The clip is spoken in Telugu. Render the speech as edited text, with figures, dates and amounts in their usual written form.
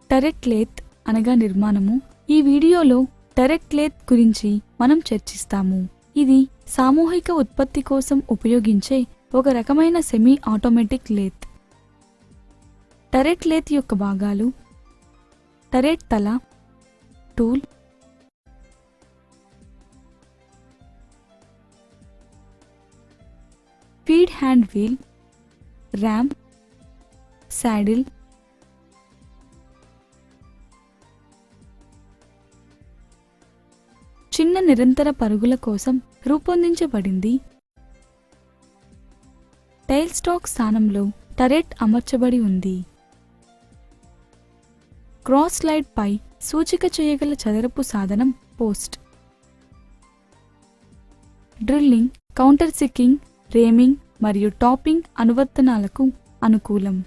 టరెట్ లేత్ అనగా నిర్మాణము. ఈ వీడియోలో టరెట్ లేత్ గురించి మనం చర్చిస్తాము. ఇది సామూహిక ఉత్పత్తి కోసం ఉపయోగించే ఒక రకమైన semi automatic lathe. Turret lathe యొక్క భాగాలు: టరెట్ తల, tool, feed hand wheel, ram, saddle, చిన్న నిరంతర పరుగుల కోసం రూపొందించబడింది. టైల్ స్టాక్ స్థానంలో టరెట్ అమర్చబడి ఉంది. క్రాస్ స్లైడ్ పై సూచిక చేయగల చదరపు సాధనం పోస్ట్. డ్రిల్లింగ్, కౌంటర్ సిక్కింగ్, రేమింగ్ మరియు టాపింగ్ అనువర్తనాలకు అనుకూలం.